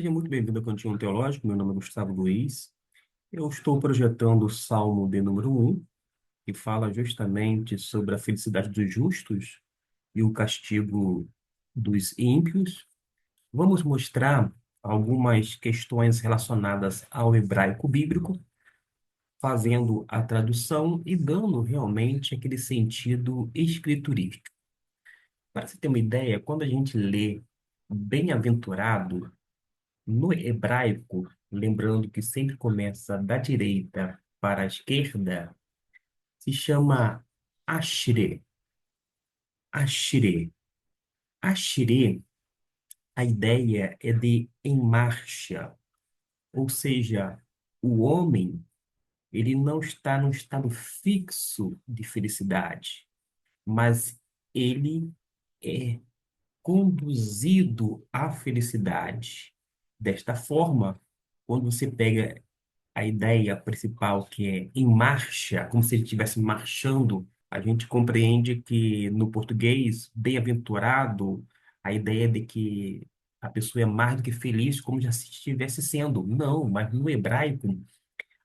Seja muito bem-vindo ao Cantinho Teológico. Meu nome é Gustavo Luiz. Eu estou projetando o Salmo de número 1, que fala justamente sobre a felicidade dos justos e o castigo dos ímpios. Vamos mostrar algumas questões relacionadas ao hebraico bíblico, fazendo a tradução e dando realmente aquele sentido escriturístico. Para você ter uma ideia, quando a gente lê bem-aventurado, no hebraico, lembrando que sempre começa da direita para a esquerda, se chama Ashre. Ashre. Ashre, a ideia é de em marcha, ou seja, o homem, ele não está num estado fixo de felicidade, mas ele é conduzido à felicidade. Desta forma, quando você pega a ideia principal, que é em marcha, como se ele estivesse marchando, a gente compreende que no português, bem-aventurado, a ideia de que a pessoa é mais do que feliz, como já se estivesse sendo. Não, mas no hebraico,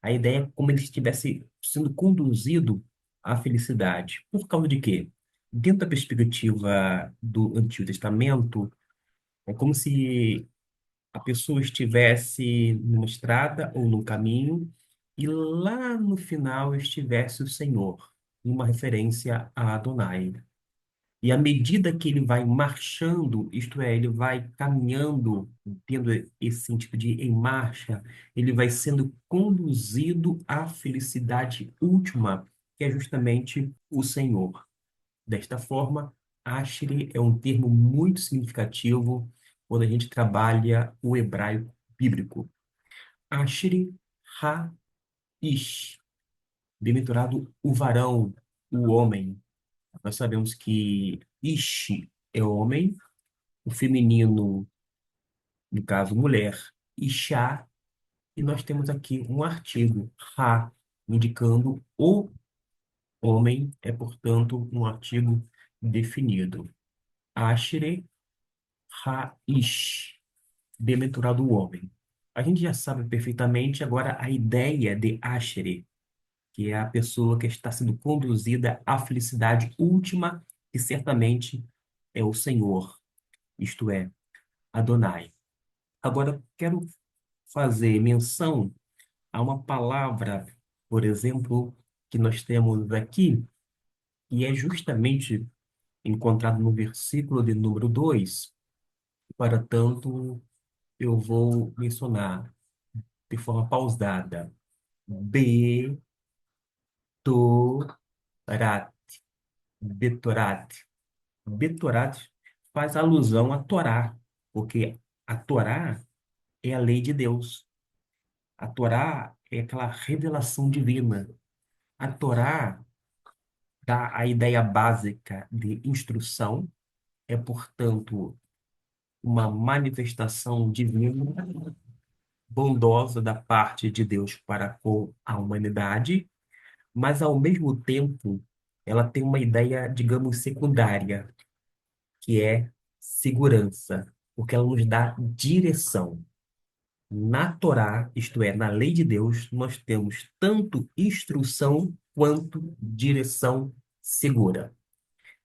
a ideia é como ele estivesse sendo conduzido à felicidade. Por causa de quê? Dentro da perspectiva do Antigo Testamento, é como se a pessoa estivesse numa estrada ou num caminho e lá no final estivesse o Senhor, uma referência a Adonai. E à medida que ele vai marchando, isto é, ele vai caminhando, tendo esse sentido de em marcha, ele vai sendo conduzido à felicidade última, que é justamente o Senhor. Desta forma, Ashri é um termo muito significativo quando a gente trabalha o hebraico bíblico. Ashri Ha-ish, bem-aventurado o varão, o homem. Nós sabemos que Ish é homem, o feminino, no caso, mulher, Isha, e nós temos aqui um artigo, Ha, indicando o homem, é, portanto, um artigo definido. Ashre Ha-ish, bem-aventurado o homem. A gente já sabe perfeitamente agora a ideia de Ashre, que é a pessoa que está sendo conduzida à felicidade última, que certamente é o Senhor, isto é, Adonai. Agora, quero fazer menção a uma palavra, por exemplo, que nós temos aqui, e é justamente encontrado no versículo de número 2. Para tanto, eu vou mencionar de forma pausada. Betorat. Betorat. Betorat faz alusão à Torá, porque a Torá é a lei de Deus. A Torá é aquela revelação divina. A Torá dá a ideia básica de instrução, é, portanto, uma manifestação divina, bondosa da parte de Deus para com a humanidade, mas ao mesmo tempo ela tem uma ideia, digamos, secundária, que é segurança, porque ela nos dá direção. Na Torá, isto é, na lei de Deus, nós temos tanto instrução quanto direção segura.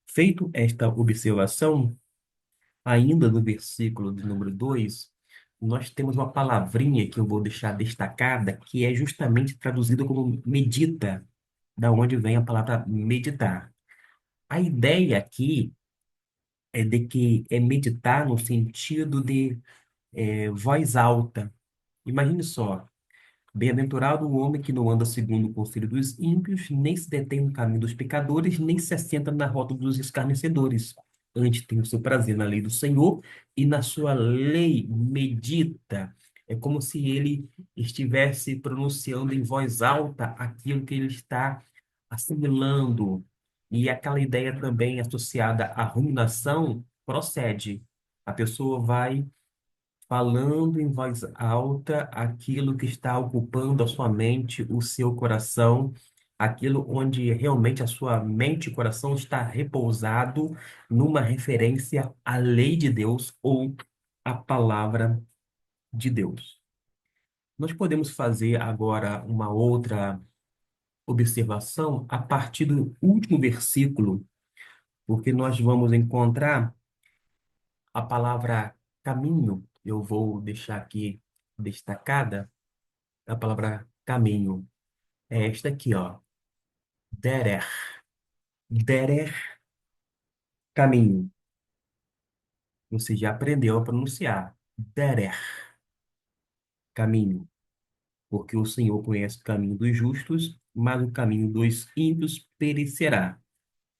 Feito esta observação, ainda no versículo de número 2, nós temos uma palavrinha que eu vou deixar destacada, que é justamente traduzida como medita, da onde vem a palavra meditar. A ideia aqui é de que é meditar no sentido de voz alta. Imagine só, bem-aventurado o homem que não anda segundo o conselho dos ímpios, nem se detém no caminho dos pecadores, nem se assenta na roda dos escarnecedores. Antes tem o seu prazer na lei do Senhor e na sua lei medita. É como se ele estivesse pronunciando em voz alta aquilo que ele está assimilando. E aquela ideia também associada à ruminação procede. A pessoa vai falando em voz alta aquilo que está ocupando a sua mente, o seu coração, aquilo onde realmente a sua mente e coração está repousado numa referência à lei de Deus ou à palavra de Deus. Nós podemos fazer agora uma outra observação a partir do último versículo, porque nós vamos encontrar a palavra caminho. Eu vou deixar aqui destacada a palavra caminho. É esta aqui, ó. Derer. Derer, caminho. Você já aprendeu a pronunciar. Derer, caminho. Porque o Senhor conhece o caminho dos justos, mas o caminho dos ímpios perecerá.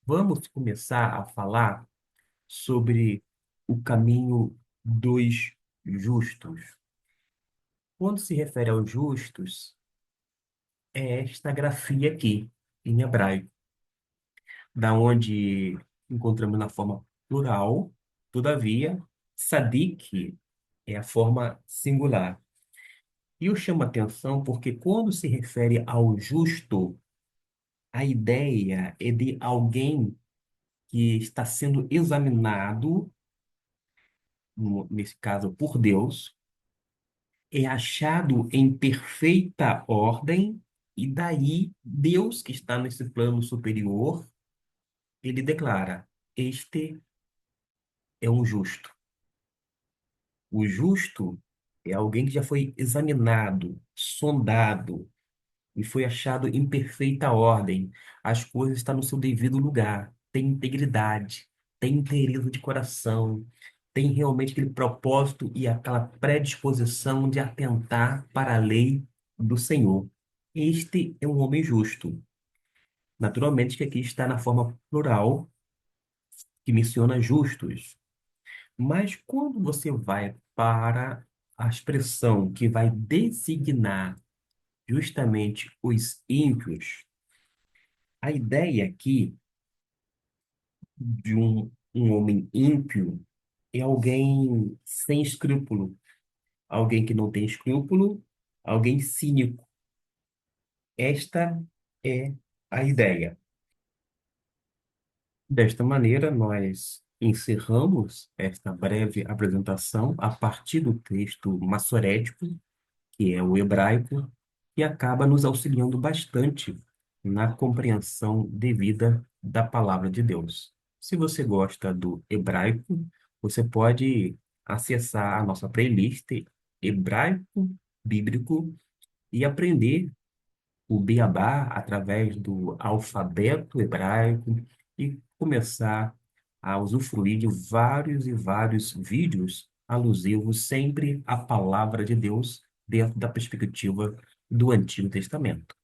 Vamos começar a falar sobre o caminho dos justos. Quando se refere aos justos, é esta grafia aqui, em hebraico, da onde encontramos na forma plural, todavia, sadik é a forma singular. E eu chamo a atenção porque quando se refere ao justo, a ideia é de alguém que está sendo examinado, nesse caso por Deus, é achado em perfeita ordem, e daí Deus, que está nesse plano superior, ele declara: Este é um justo. O justo é alguém que já foi examinado, sondado, e foi achado em perfeita ordem. As coisas estão no seu devido lugar. Tem integridade, tem inteireza de coração, tem realmente aquele propósito e aquela predisposição de atentar para a lei do Senhor. Este é um homem justo. Naturalmente que aqui está na forma plural, que menciona justos. Mas quando você vai para a expressão que vai designar justamente os ímpios, a ideia aqui de um homem ímpio é alguém sem escrúpulo, alguém que não tem escrúpulo, alguém cínico. Esta é a ideia. Desta maneira, nós encerramos esta breve apresentação a partir do texto massorético, que é o hebraico, que acaba nos auxiliando bastante na compreensão devida da palavra de Deus. Se você gosta do hebraico, você pode acessar a nossa playlist Hebraico Bíblico e aprender o beabá através do alfabeto hebraico e começar a usufruir de vários e vários vídeos alusivos sempre à palavra de Deus dentro da perspectiva do Antigo Testamento.